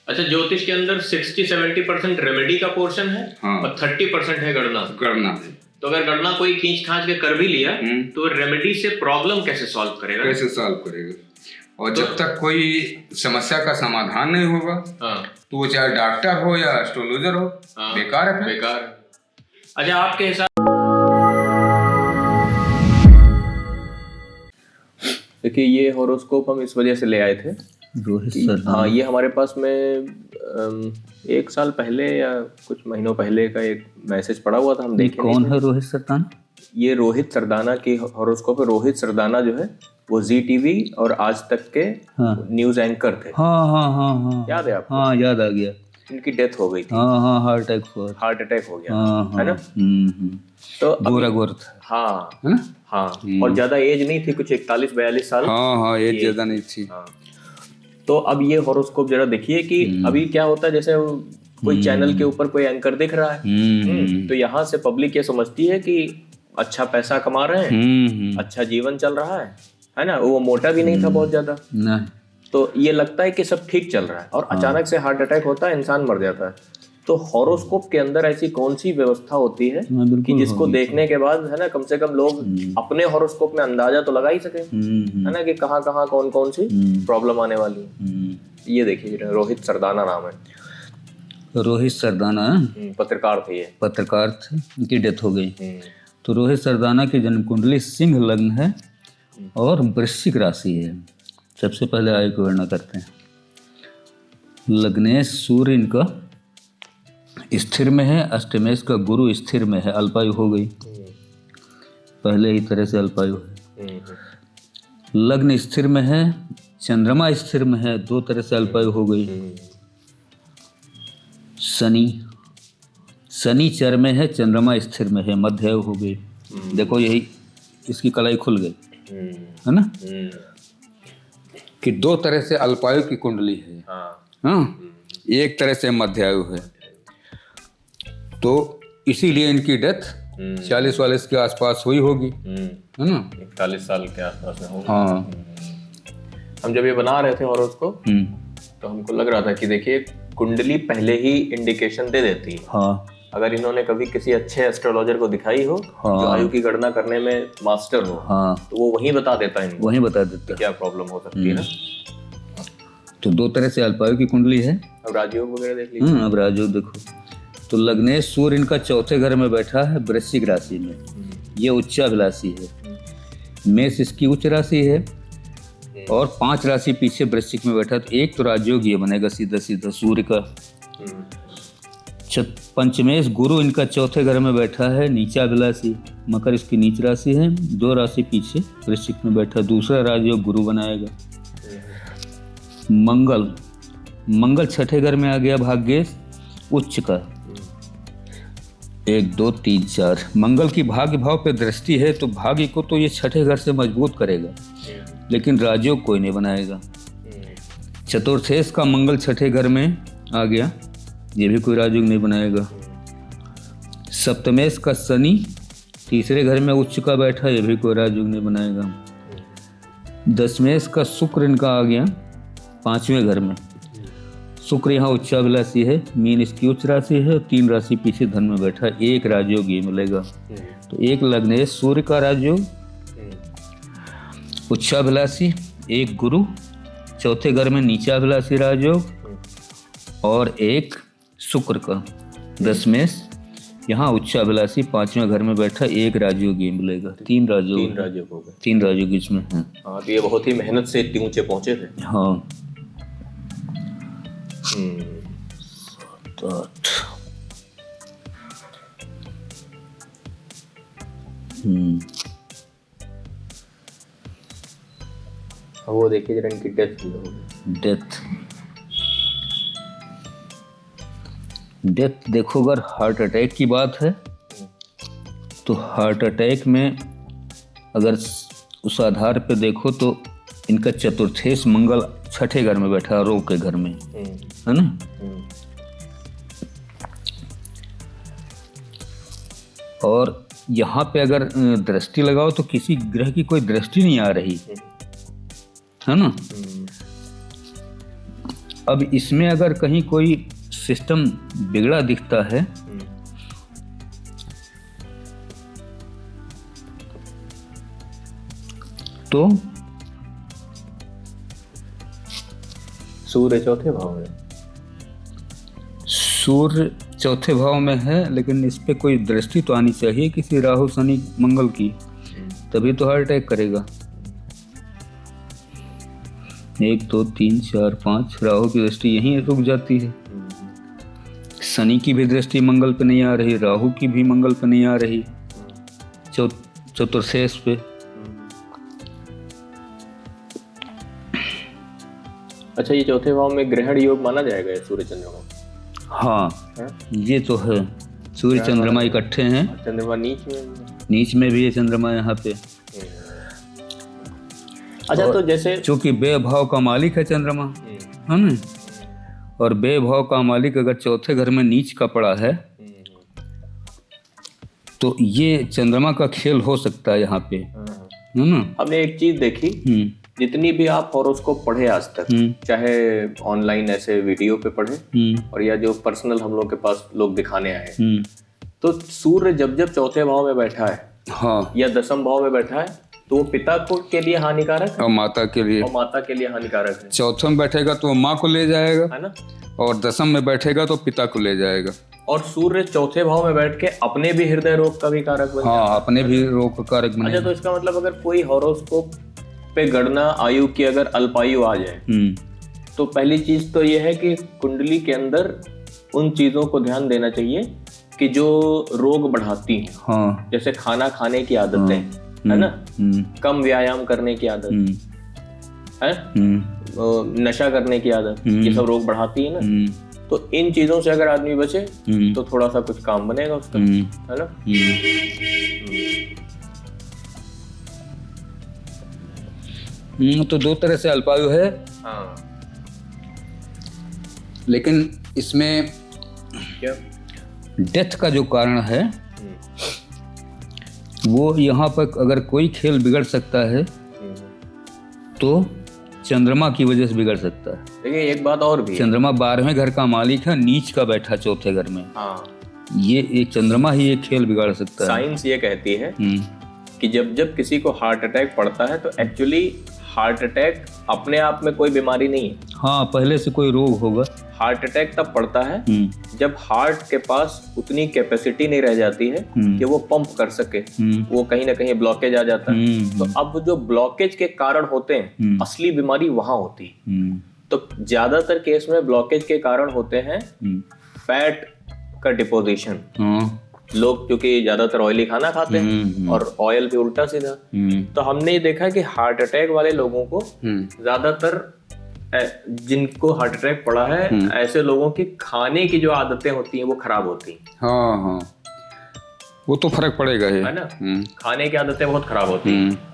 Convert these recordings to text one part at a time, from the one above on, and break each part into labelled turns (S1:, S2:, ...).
S1: अच्छा, ज्योतिष के अंदर 60-70% रेमेडी का पोर्शन है।
S2: हाँ।
S1: और 30% है गणना।
S2: गणना।
S1: तो अगर गणना कोई खींच खांच के कर भी लिया तो रेमेडी से प्रॉब्लम कैसे सॉल्व करेगा?
S2: कैसे सॉल्व करेगा? और जब तक कोई समस्या का समाधान नहीं होगा तो वो चाहे डॉक्टर हो या एस्ट्रोलॉजर हो, बेकार है।
S1: बेकार। अच्छा, आपके हिसाब देखिए, ये हॉरोस्कोप हम इस वजह से ले आए थे
S3: रोहित सरदाना।
S1: हाँ, ये हमारे पास में 1 साल पहले या कुछ महीनों पहले का एक मैसेज पड़ा हुआ था, हम देखे।
S3: कौन है रोहित सरदाना?
S1: ये रोहित सरदाना की हॉरोस्कोप है। रोहित सरदाना जो है वो जी टीवी और आज तक के न्यूज एंकर थे।
S3: हाँ,
S1: याद है आपको?
S3: हाँ, याद आ गया।
S1: इनकी डेथ हो गई थी।
S3: हाँ, हार्ट अटैक
S1: हो गया, है ना?
S3: तो गोरा था।
S1: हाँ,
S3: है ना?
S1: हाँ। और ज्यादा एज नहीं थी, कुछ 41-42 साल।
S2: हाँ, एज ज्यादा नहीं थी।
S1: हाँ। तो अब ये हॉरोस्कोप जरा देखिए कि अभी क्या होता है। जैसे कोई चैनल के ऊपर कोई एंकर दिख रहा है तो यहाँ से पब्लिक ये समझती है कि अच्छा पैसा कमा रहे हैं, अच्छा जीवन चल रहा है ना? वो मोटा भी नहीं था बहुत ज्यादा, तो ये लगता है कि सब ठीक चल रहा है और अचानक से हार्ट अटैक होता है, इंसान मर जाता है। तो हॉरोस्कोप के अंदर ऐसी कौन सी व्यवस्था होती है कि जिसको देखने के बाद, है ना, कम से कम लोग अपने हॉरोस्कोप में अंदाजा तो लगा ही सके, है ना, कि कहाँ कहाँ कौन कौन सी प्रॉब्लम आने वाली है। ये देखिए, रोहित सरदाना नाम है।
S3: रोहित सरदाना
S1: पत्रकार थे ये।
S3: पत्रकार थे, उनकी डेथ हो गई। तो रोहित सरदाना की जन्म कुंडली सिंह लग्न है और वृश्चिक राशि है। सबसे पहले आयु की गणना करते हैं। लग्नेश सूर्य इनका स्थिर में है, अष्टमेश का गुरु स्थिर में है, अल्पायु हो गई, पहले ही तरह से अल्पायु है। लग्न स्थिर में है, चंद्रमा स्थिर में है, 2 तरह से अल्पायु हो गई। शनि चर में है, चंद्रमा स्थिर में है, मध्यायु हो गई। देखो, यही इसकी कलाई खुल गई, है ना,
S2: कि 2 तरह से अल्पायु की कुंडली है। हाँ, एक तरह से मध्यायु है। तो इसीलिए इनकी डेथ 40-42 के आसपास हुई होगी, है ना?
S1: 41 साल के आसपास में होगी।
S2: हाँ।
S1: हम जब ये बना रहे थे हॉरोस्कोप तो हमको लग रहा था कि देखिए, कुंडली पहले ही इंडिकेशन दे देती है।
S3: हाँ।
S1: अगर इन्होंने कभी किसी अच्छे एस्ट्रोलॉजर को दिखाई हो, जो आयु की गणना करने में मास्टर हो, तो वो वहीं बता देता है,
S3: वहीं बता देता
S1: क्या प्रॉब्लम हो सकती है ना।
S3: तो 2 तरह से अल्पायु की कुंडली है।
S1: अब राजयोग वगैरह देख लीजिए।
S3: अब राजयोग देखो। तो लग्नेश सूर्य इनका 4थे घर में बैठा है, वृश्चिक राशि में। ये उच्चाभिलाषी है। मेष इसकी उच्च राशि है और 5 राशि पीछे वृश्चिक में बैठा। तो एक तो राजयोग ये बनेगा सीधा सीधा सूर्य का। पंचमेश गुरु इनका 4थे घर में बैठा है, नीचाभिलाषी, मकर इसकी नीच राशि है, 2 राशि पीछे वृश्चिक में बैठा। दूसरा राजयोग गुरु बनाएगा। मंगल 6ठे घर में आ गया, भाग्येश उच्च का। 1 2 3 4 मंगल की भाग्य भाव पे दृष्टि है, तो भाग्य को तो ये 6ठे घर से मजबूत करेगा, लेकिन राजयोग कोई नहीं बनाएगा। चतुर्थेश का मंगल 6ठे घर में आ गया, ये भी कोई राजयोग नहीं बनाएगा। सप्तमेश का शनि 3रे घर में उच्च का बैठा, ये भी कोई राजयोग नहीं बनाएगा। दशमेश का शुक्र इनका आ गया 5वें घर में। शुक्र यहाँ उच्चाभिलाषी है, मीन इसकी उच्च राशि है और 3 राशि पीछे धन में बैठा, एक राजयोग ये मिलेगा। तो एक लग्नेश सूर्य का राजयोग उच्चाभिलाषी, एक गुरु 4थे घर में नीचाभिलाषी राजयोग और एक शुक्र का दशमेश यहाँ उच्चाभिलाषी 5वें घर में बैठा, एक राजयोग ये मिलेगा। 3 राजयोग हो गए। 3 राजयोग इसमें हैं।
S1: हाँ, तो ये बहुत ही मेहनत से इतने ऊंचे पहुंचे थे।
S3: हाँ। 7
S1: वो देखिए जरा इनकी
S3: डेथ देखो, अगर हार्ट अटैक की बात है तो हार्ट अटैक में अगर उस आधार पे देखो तो इनका चतुर्थेश मंगल 6ठे घर में बैठा, रोग के घर में, है ना। और यहाँ पे अगर दृष्टि लगाओ तो किसी ग्रह की कोई दृष्टि नहीं आ रही, है ना। अब इसमें अगर कहीं कोई सिस्टम बिगड़ा दिखता है तो
S1: सूर्य चौथे भाव में,
S3: सूर्य चौथे भाव में है, लेकिन इस पे कोई दृष्टि तो आनी चाहिए किसी राहु शनि मंगल की, तभी तो हार्ट अटैक करेगा। 1 2 3 4 5 राहु की दृष्टि यहीं रुक जाती है। शनि की भी दृष्टि मंगल पे नहीं आ रही, राहु की भी मंगल पे नहीं आ रही, चतुर्थेश पे।
S1: अच्छा, ये चौथे भाव में ग्रहण योग माना जाएगा सूर्य चंद्रमा?
S3: हाँ ये तो है, सूर्य चंद्रमा इकट्ठे हैं,
S1: चंद्रमा
S3: नीच में भी है चंद्रमा यहाँ पे।
S1: अच्छा, तो जैसे
S3: चूंकि बेभाव का मालिक है चंद्रमा, है ना, और बेभाव का मालिक अगर चौथे घर में नीच का पड़ा है तो ये चंद्रमा का खेल हो सकता है यहाँ पे, है ना।
S1: हमने एक चीज देखी, जितनी भी आप हॉरोस्कोप पढ़े आज तक, चाहे ऑनलाइन ऐसे वीडियो पे पढ़े और या जो पर्सनल हम लोग के पास लोग दिखाने आए, तो सूर्य जब जब चौथे भाव में बैठा है,
S2: हाँ,
S1: या दसम भाव में बैठा है, तो वो पिता को के लिए हानिकारक है
S2: और माता के लिए,
S1: और माता के लिए हानिकारक है।
S2: चौथे में बैठेगा तो वो माँ को ले जाएगा,
S1: है ना,
S2: और दसम में बैठेगा तो पिता को ले जाएगा।
S1: और सूर्य चौथे भाव में बैठ के अपने भी हृदय रोग का भी कारक बन
S2: हाँ, अपने भी रोग का कारक बने।
S1: अच्छा, तो इसका मतलब अगर कोई हॉरोस्कोप पे गणना आयु की अगर अल्पायु आ जाए, तो पहली चीज तो ये है कि कुंडली के अंदर उन चीजों को ध्यान देना चाहिए कि जो रोग बढ़ाती हैं।
S3: हाँ,
S1: जैसे खाना खाने की आदतें, है ना, कम व्यायाम करने की आदत है, नशा करने की आदत, ये सब रोग बढ़ाती है ना। तो इन चीजों से अगर आदमी बचे तो थोड़ा सा कुछ काम बनेगा उसका, है ना।
S2: तो 2 तरह से अल्पायु है।
S1: हाँ,
S2: लेकिन इसमें
S1: क्या
S3: डेथ का जो कारण है वो यहाँ पर अगर कोई खेल बिगड़ सकता है तो चंद्रमा की वजह से बिगड़ सकता है।
S1: देखिए, एक बात और भी है।
S3: चंद्रमा 12वें घर का मालिक है, नीच का बैठा चौथे घर में।
S1: हाँ,
S3: ये एक चंद्रमा ही एक खेल बिगाड़ सकता है।
S1: साइंस ये कहती है कि जब जब किसी को हार्ट अटैक पड़ता है तो एक्चुअली हार्ट अटैक अपने आप में कोई बीमारी नहीं है।
S3: हाँ, पहले से कोई रोग होगा।
S1: हार्ट अटैक तब पड़ता है जब हार्ट के पास उतनी कैपेसिटी नहीं रह जाती है कि वो पंप कर सके, वो कहीं ना कहीं ब्लॉकेज आ जाता है। तो अब जो ब्लॉकेज के कारण होते हैं, असली बीमारी वहां होती है। तो ज्यादातर केस में ब्लॉकेज के कारण होते हैं फैट का डिपोजिशन। लोग क्योंकि ज्यादातर ऑयली खाना खाते हैं और ऑयल भी उल्टा सीधा, तो हमने ये देखा कि हार्ट अटैक वाले लोगों को ज्यादातर, जिनको हार्ट अटैक पड़ा है, ऐसे लोगों की खाने की जो आदतें होती हैं वो खराब होती हैं।
S2: हाँ हाँ, वो तो फर्क पड़ेगा
S1: है ना, खाने की आदतें बहुत खराब होती हैं।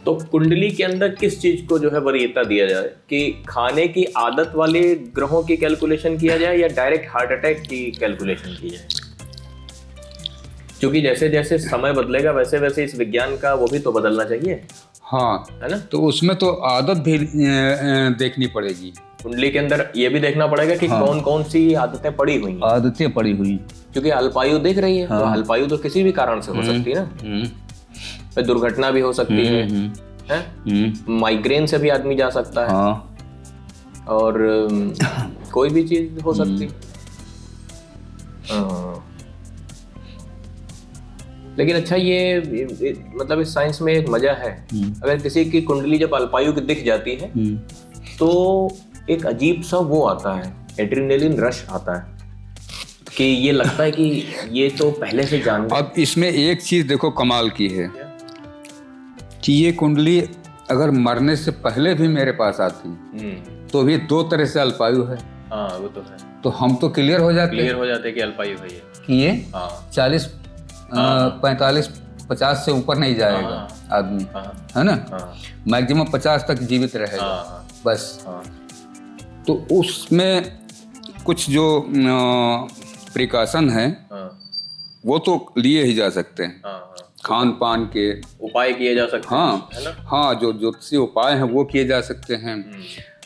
S1: तो कुंडली के अंदर किस चीज को जो है वरीयता दिया जाए, कि खाने की आदत वाले ग्रहों की कैलकुलेशन किया जाए या डायरेक्ट हार्ट अटैक की कैलकुलेशन की जाए? क्योंकि जैसे जैसे समय बदलेगा वैसे वैसे इस विज्ञान का वो भी तो बदलना चाहिए।
S2: हाँ,
S1: है ना,
S2: तो उसमें तो आदत भी देखनी पड़ेगी।
S1: कुंडली के अंदर ये भी देखना पड़ेगा कि कौन कौन सी आदतें पड़ी हुई हैं।
S3: आदतें पड़ी हुई,
S1: क्योंकि अल्पायु दिख रही है, तो अल्पायु तो किसी भी कारण से हो सकती है ना, दुर्घटना भी हो सकती है, माइग्रेन से भी आदमी जा सकता है, और कोई भी चीज हो सकती है। लेकिन अच्छा, ये मतलब इस साइंस में एक मजा है, अगर किसी की कुंडली जब अल्पायु की दिख जाती है तो एक अजीब सा वो आता है, एड्रेनलिन रश आता है, कि ये लगता है कि ये तो पहले से जान।
S2: अब इसमें एक चीज देखो कमाल की है कि ये कुंडली अगर मरने से पहले भी मेरे पास आती तो भी 2 तरह से अल्पायु है।
S1: हाँ, वो तो है।
S2: तो हम तो क्लियर हो जाते
S1: कि अल्पायु है ये,
S2: कि ये 40 45 50 से ऊपर नहीं जाएगा आदमी, है ना, मैक्सिमम 50 तक जीवित रहेगा बस। तो उसमें कुछ जो प्रिकॉशन है वो तो लिए ही जा सकते हैं, खान पान के
S1: उपाय किए जा सकते हैं।
S2: हाँ, जो ज्योतिषीय उपाय हैं वो किए जा सकते हैं।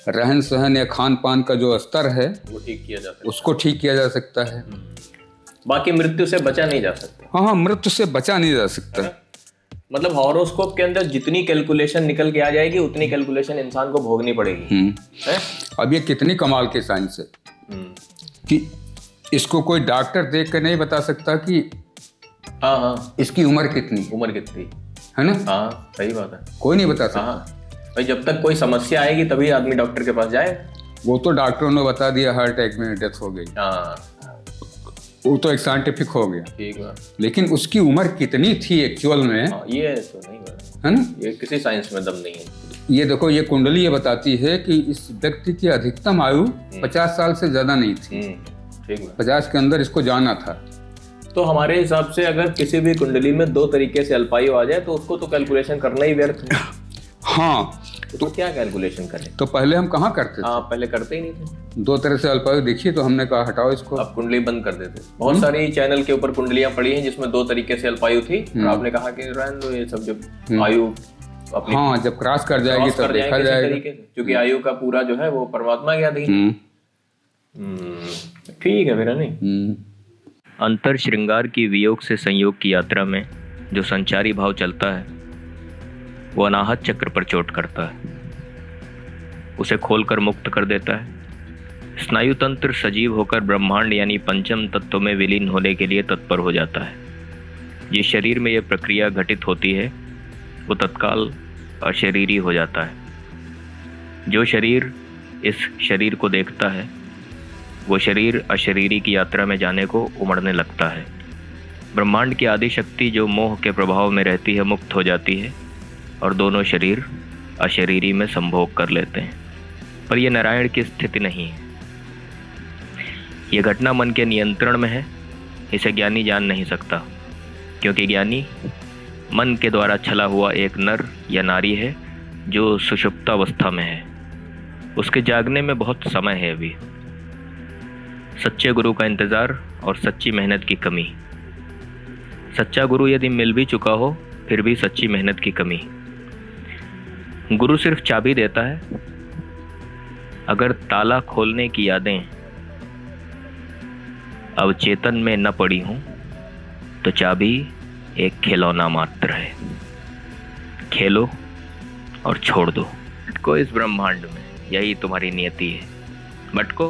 S2: रहन सहन या खान पान का जो स्तर है
S1: वो ठीक किया जा सकता
S2: उसको ठीक किया जा सकता है।
S1: है। बाकी मृत्यु से बचा नहीं जा सकता।
S2: हाँ हाँ, मृत्यु से बचा नहीं जा सकता।
S1: मतलब हॉरोस्कोप के अंदर जितनी कैलकुलेशन निकल के आ जाएगी उतनी कैलकुलेशन इंसान को भोगनी पड़ेगी। है?
S2: अब ये कितनी कमाल की साइंस है कि इसको कोई डॉक्टर देख कर नहीं बता सकता कि
S1: हाँ हाँ,
S2: इसकी उम्र कितनी है ना।
S1: हाँ सही बात है।
S2: कोई नहीं बता सकता।
S1: हाँ भाई, जब तक कोई समस्या आएगी तभी आदमी डॉक्टर के पास जाए।
S2: वो तो डॉक्टरों ने बता दिया हार्ट अटैक में डेथ हो गई,
S1: हाँ
S2: वो तो एक साइंटिफिक हो गया।
S1: ठीक है।
S2: लेकिन उसकी उम्र कितनी थी एक्चुअल में,
S1: हाँ, ये तो नहीं है
S2: है ना,
S1: ये किसी साइंस में दम नहीं है।
S2: ये देखो, ये कुंडली ये बताती है कि इस व्यक्ति की अधिकतम आयु 50 साल से ज्यादा नहीं थी।
S1: ठीक है।
S2: 50 के अंदर इसको जाना था।
S1: तो हमारे हिसाब से अगर किसी भी कुंडली में 2 तरीके से अल्पायु आ जाए तो उसको तो कैलकुलेशन करना ही व्यर्थ है।
S2: हाँ,
S1: तो क्या कैलकुलेशन करें?
S2: तो पहले हम कहाँ करते थे?
S1: हाँ, पहले करते ही नहीं थे।
S2: 2 तरह से अल्पायु देखिए, तो हमने कहा हटाओ इसको,
S1: आप कुंडली बंद कर देते। बहुत सारी चैनल के ऊपर कुंडलियां पड़ी हैं जिसमें 2 तरीके से अल्पायु थी और आपने कहा कि रहने दो ये सब, जब आयु अपनी
S2: हाँ जब क्रॉस कर जाएगी
S1: क्रॉस
S2: तब
S1: कर
S2: देखा
S1: जाएंगे इसी
S2: जाएगा।
S1: तरीके से, क्योंकि आयु का पूरा जो है वो परमात्मा के अधीन। ठीक है फिर, नहीं अंतर श्रृंगार की वियोग से संयोग की यात्रा में जो संचारी भाव चलता है वो अनाहत चक्र पर चोट करता है, उसे खोलकर मुक्त कर देता है। स्नायु तंत्र सजीव होकर ब्रह्मांड यानी पंचम तत्व में विलीन होने के लिए तत्पर हो जाता है। जिस शरीर में यह प्रक्रिया घटित होती है वो तत्काल अशरीरी हो जाता है। जो शरीर इस शरीर को देखता है वो शरीर अशरीरी की यात्रा में जाने को उमड़ने लगता है। ब्रह्मांड की आदि शक्ति जो मोह के प्रभाव में रहती है मुक्त हो जाती है और दोनों शरीर अशरीरी में संभोग कर लेते हैं। पर यह नारायण की स्थिति नहीं है। यह घटना मन के नियंत्रण में है। इसे ज्ञानी जान नहीं सकता, क्योंकि ज्ञानी मन के द्वारा छला हुआ एक नर या नारी है जो सुषुप्तावस्था में है। उसके जागने में बहुत समय है अभी। सच्चे गुरु का इंतजार और सच्ची मेहनत की कमी। सच्चा गुरु यदि मिल भी चुका हो फिर भी सच्ची मेहनत की कमी। गुरु सिर्फ चाबी देता है, अगर ताला खोलने की यादें अब चेतन में न पड़ी हूं तो चाबी एक खिलौना मात्र है। खेलो और छोड़ दो। भटको इस ब्रह्मांड में, यही तुम्हारी नियति है। भटको